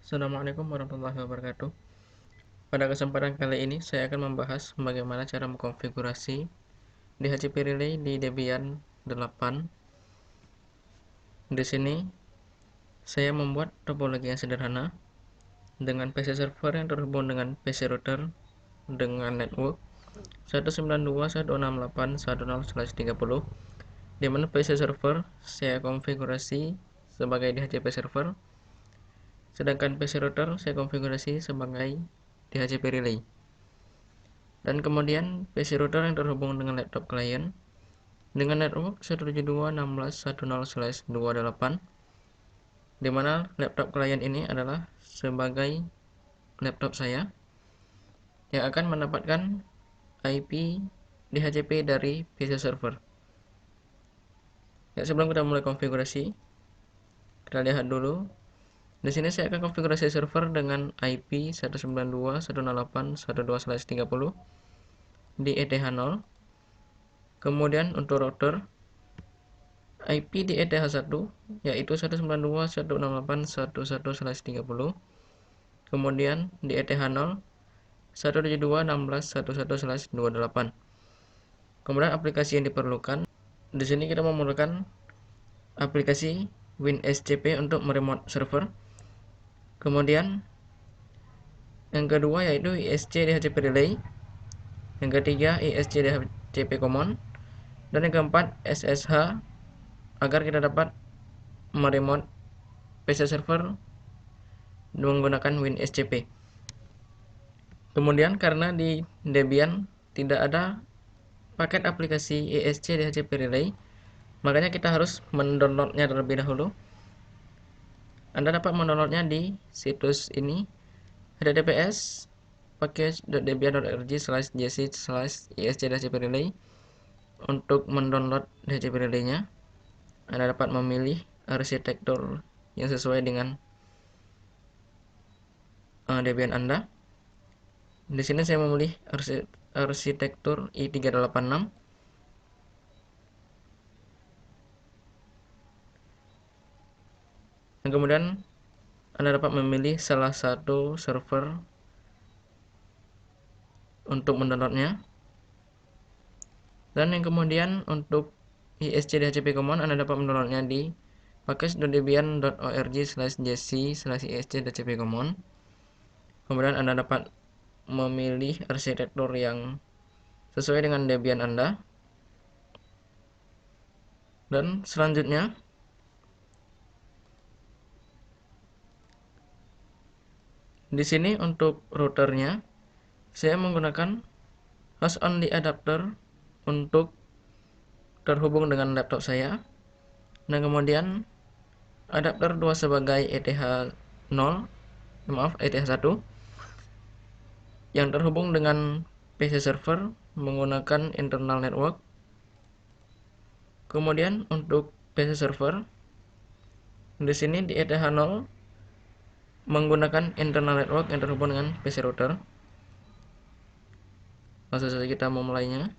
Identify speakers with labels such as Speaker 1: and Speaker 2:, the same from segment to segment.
Speaker 1: Assalamualaikum warahmatullahi wabarakatuh. Pada kesempatan kali ini saya akan membahas bagaimana cara mengkonfigurasi DHCP Relay di Debian 8. Di sini saya membuat topologi yang sederhana dengan PC server yang terhubung dengan PC router dengan network 192.168.1.0/30, di mana PC server saya konfigurasi sebagai DHCP server, sedangkan PC router saya konfigurasi sebagai DHCP Relay. Dan kemudian PC router yang terhubung dengan laptop klien dengan network 172.16.10/28, di mana laptop klien ini adalah sebagai laptop saya yang akan mendapatkan IP DHCP dari PC server. Ya, sebelum kita mulai konfigurasi, kita lihat dulu. Di sini saya akan konfigurasi server dengan IP 192.168.1.2/30 di ETH0. Kemudian untuk router IP di ETH1 yaitu 192.168.1.1/30. Kemudian di ETH0 172.16.11/28. Kemudian aplikasi yang diperlukan. Di sini kita memerlukan aplikasi WinSCP untuk meremote server. Kemudian yang kedua yaitu ISC DHCP Relay. Yang ketiga ISC DHCP Common. Dan yang keempat SSH agar kita dapat meremote PC server menggunakan WinSCP. Kemudian karena di Debian tidak ada paket aplikasi ISC DHCP Relay, makanya kita harus mendownloadnya terlebih dahulu. Anda dapat mendownloadnya di situs ini, https package.debian.org/jc/isc-dhcp relay. Untuk mendownload DHCP Relay-nya, Anda dapat memilih arsitektur yang sesuai dengan Debian Anda. Di sini saya memilih arsitektur i386. Dan kemudian Anda dapat memilih salah satu server untuk mendownloadnya. Dan yang kemudian untuk ISC DHCP Common Anda dapat mendownloadnya di package.debian.org/jc/isc-dhcp common. Kemudian Anda dapat memilih arsitektur yang sesuai dengan Debian Anda. Dan selanjutnya di sini untuk routernya saya menggunakan host only adapter untuk terhubung dengan laptop saya, dan kemudian adapter 2 sebagai ETH1 yang terhubung dengan PC server menggunakan internal network. Kemudian untuk PC server di sini di ETH0 menggunakan internal network yang terhubung dengan PC router. Langsung saja kita memulainya.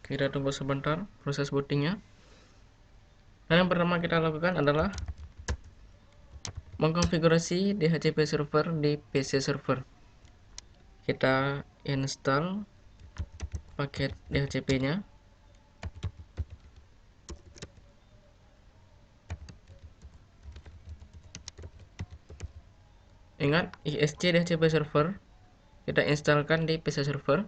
Speaker 1: Kita tunggu sebentar proses bootingnya. Dan yang pertama kita lakukan adalah mengkonfigurasi DHCP server di PC server. Kita install paket DHCP-nya. Ingat, ISC DHCP server kita instalkan di PC server.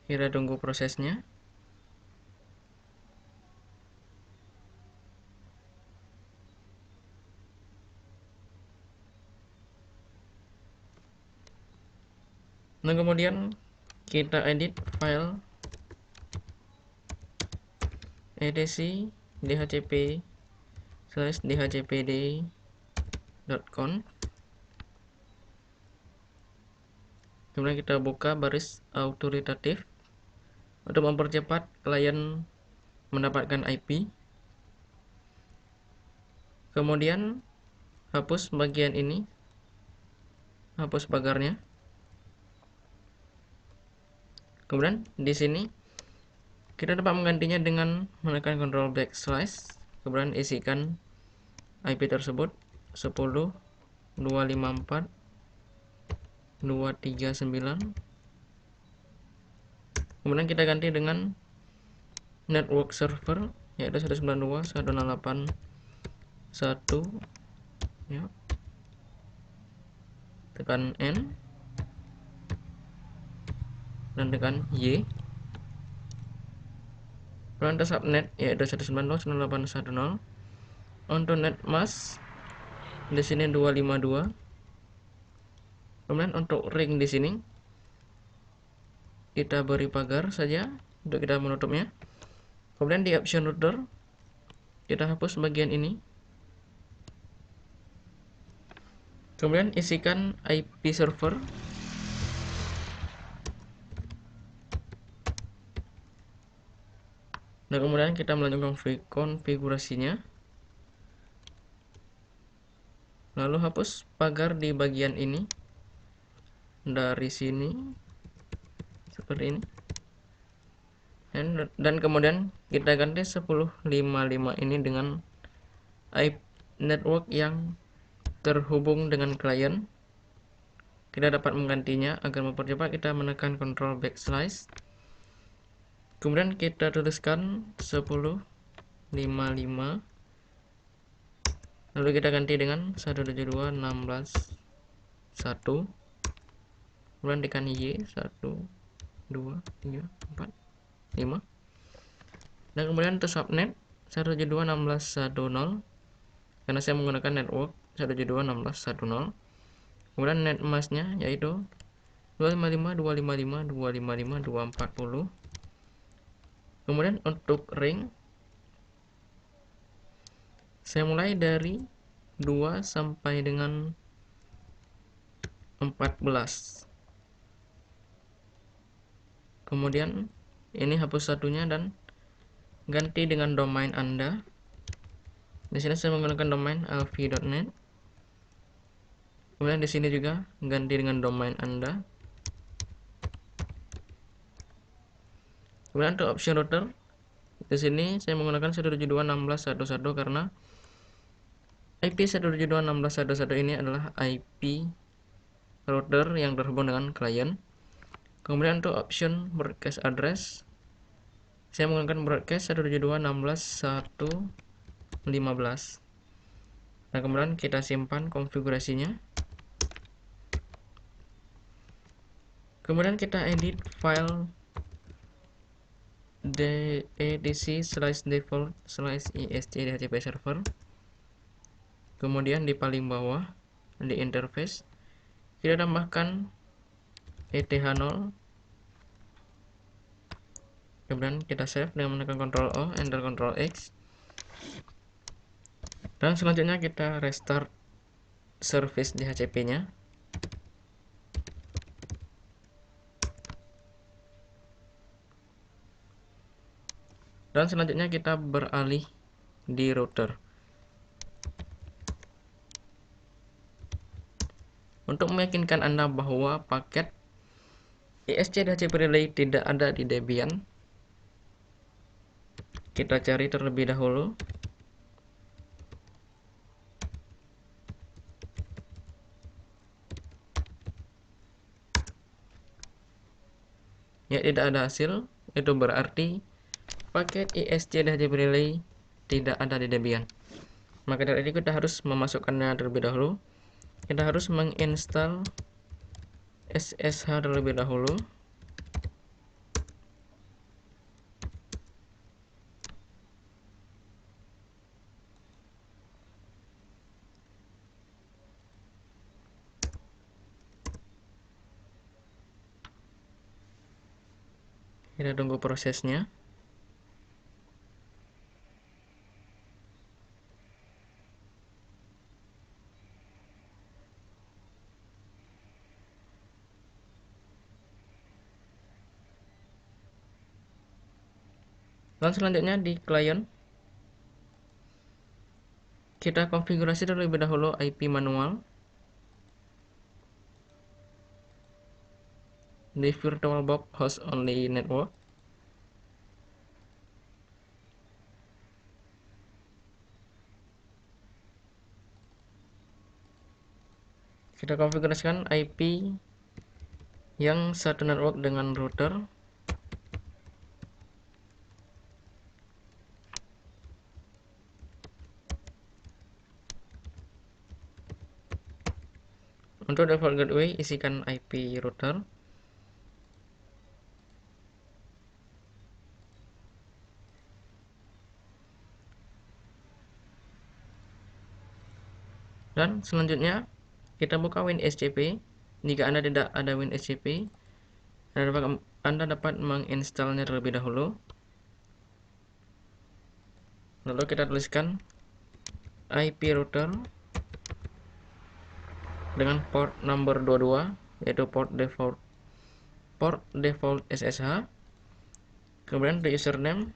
Speaker 1: Kita tunggu prosesnya. Nah, kemudian kita edit file etc dhcp/dhcpd.conf. Kemudian kita buka baris autoritatif untuk mempercepat klien mendapatkan IP. Kemudian hapus bagian ini, hapus pagarnya. Kemudian di sini kita dapat menggantinya dengan menekan Ctrl backslash, kemudian isikan IP tersebut 10.254.239. Kemudian kita ganti dengan network server, yaitu 192.168.1, ya. Tekan N dan tekan Y. Kemudian untuk subnet yaitu 192.168.1.0. Untuk net mask di sini 252. Kemudian untuk ring di sini kita beri pagar saja untuk kita menutupnya. Kemudian di option router kita hapus bagian ini. Kemudian isikan IP server. Nah, kemudian kita melanjutkan konfigurasinya. Lalu hapus pagar di bagian ini. Dari sini seperti ini. Dan kemudian kita ganti 10.55 ini dengan IP network yang terhubung dengan klien. Kita dapat menggantinya. Agar mempercepat, kita menekan Ctrl backslash. Kemudian kita tuliskan 10.55, lalu kita ganti dengan 172.16.1. Kemudian tekan Y, 1, 2, 3, 4, 5. Dan kemudian untuk subnet 172.16.1.0, karena saya menggunakan network 172.16.1.0. Kemudian net masknya yaitu 255.255.255.240. Kemudian untuk ring saya mulai dari 2 sampai dengan 14. Kemudian ini hapus satunya dan ganti dengan domain Anda. Di sini saya menggunakan domain alfie.net. Kemudian di sini juga ganti dengan domain Anda. Kemudian untuk option router di sini saya menggunakan 172.16.1.1 karena IP 172.16.1.1 ini adalah IP router yang terhubung dengan klien. Kemudian untuk option broadcast address saya menggunakan broadcast 172.16.1.15. Nah, kemudian kita simpan konfigurasinya. Kemudian kita edit file etc/default/est/dhcp server. Kemudian di paling bawah di interface kita tambahkan eth0. Kemudian kita save dengan menekan Ctrl O, Enter Ctrl X. Dan selanjutnya kita restart service DHCP-nya. Dan selanjutnya kita beralih di router. Untuk meyakinkan Anda bahwa paket ISC DHCP Relay tidak ada di Debian, kita cari terlebih dahulu. Ya, tidak ada hasil. Itu berarti paket ISC DHCP Relay tidak ada di Debian. Maka dari itu kita harus memasukkannya terlebih dahulu. Kita harus menginstal SSH terlebih dahulu. Kita tunggu prosesnya. Dan selanjutnya di klien kita konfigurasi terlebih dahulu IP manual di VirtualBox host only network. Kita konfigurasikan IP yang satu network dengan router. Untuk default gateway, isikan IP router. Dan selanjutnya kita buka WinSCP. Jika Anda tidak ada WinSCP, Anda dapat menginstalnya terlebih dahulu. Lalu kita tuliskan IP router dengan port number 22, yaitu port default SSH. Kemudian di username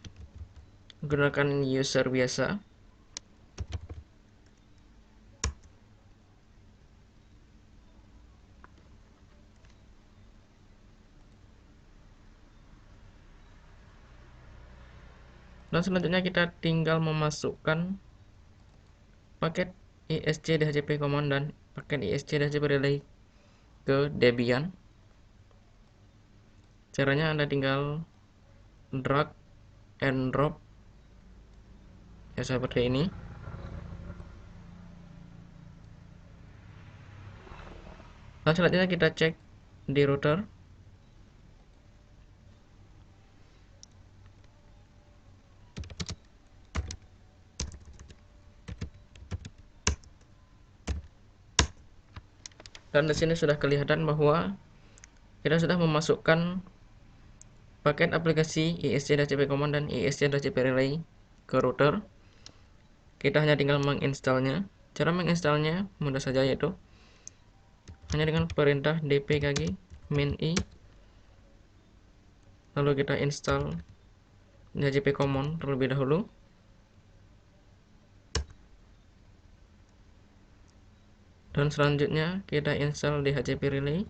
Speaker 1: gunakan user biasa. Dan selanjutnya kita tinggal memasukkan paket ISC DHCP command dan paket ISC DHCP relay ke Debian. Caranya Anda tinggal drag and drop ya, seperti ini. Dan selanjutnya kita cek di router. Dan di sini sudah kelihatan bahwa kita sudah memasukkan paket aplikasi ISC DHCP command dan ISC DHCP relay ke router. Kita hanya tinggal menginstalnya. Cara menginstalnya mudah saja, yaitu hanya dengan perintah dpkg min i, lalu kita install DHCP command terlebih dahulu. Dan selanjutnya kita install DHCP relay.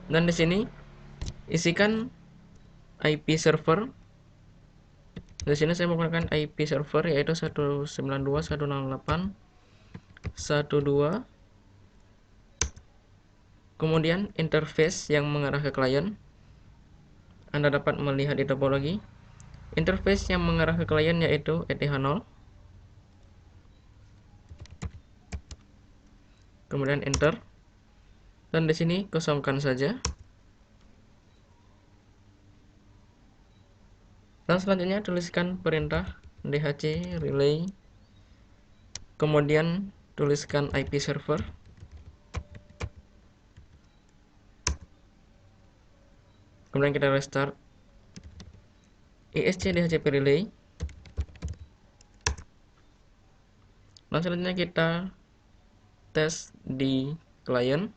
Speaker 1: Dan di sini isikan IP server. Di sini saya menggunakan IP server yaitu 192.168.1.2. Kemudian interface yang mengarah ke klien. Anda dapat melihat di topologi. Interface yang mengarah ke klien yaitu ETH0. Kemudian enter. Dan di sini kosongkan saja. Dan selanjutnya tuliskan perintah dhc relay. Kemudian tuliskan IP server. Kemudian kita restart ISC DHCP relay. Dan selanjutnya kita tes di klien.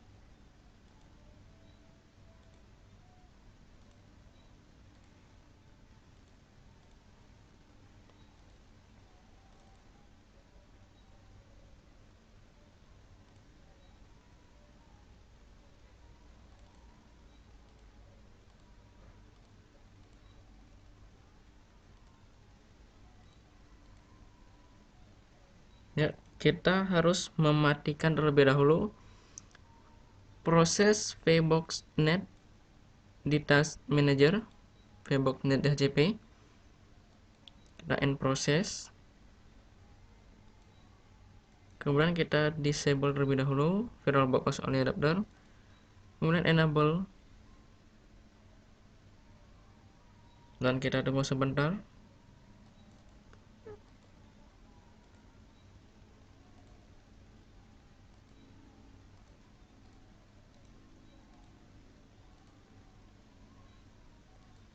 Speaker 1: Ya, kita harus mematikan terlebih dahulu proses VBoxNet di task manager VBoxNet DHCP. Kita end proses. Kemudian kita disable terlebih dahulu VirtualBox host only adapter. Kemudian enable. Dan kita tunggu sebentar.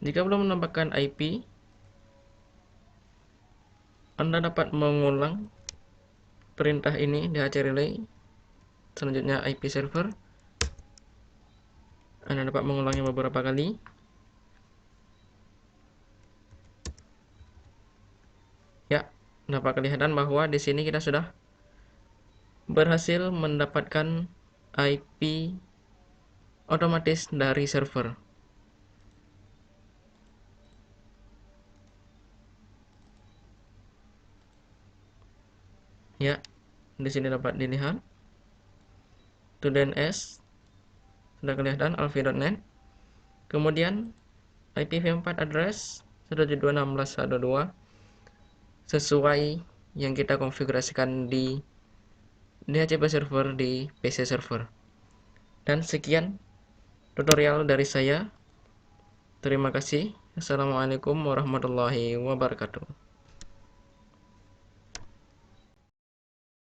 Speaker 1: Jika belum menambahkan IP, Anda dapat mengulang perintah ini DHC relay. Selanjutnya IP server, Anda dapat mengulangnya beberapa kali. Ya, dapat kelihatan bahwa di sini kita sudah berhasil mendapatkan IP otomatis dari server. Ya, di sini dapat dilihat to DNS sudah kelihatan alfie.net. Kemudian IPv4 address 172.16.122 sesuai yang kita konfigurasikan di DHCP server di PC server. Dan sekian tutorial dari saya. Terima kasih. Assalamualaikum warahmatullahi wabarakatuh.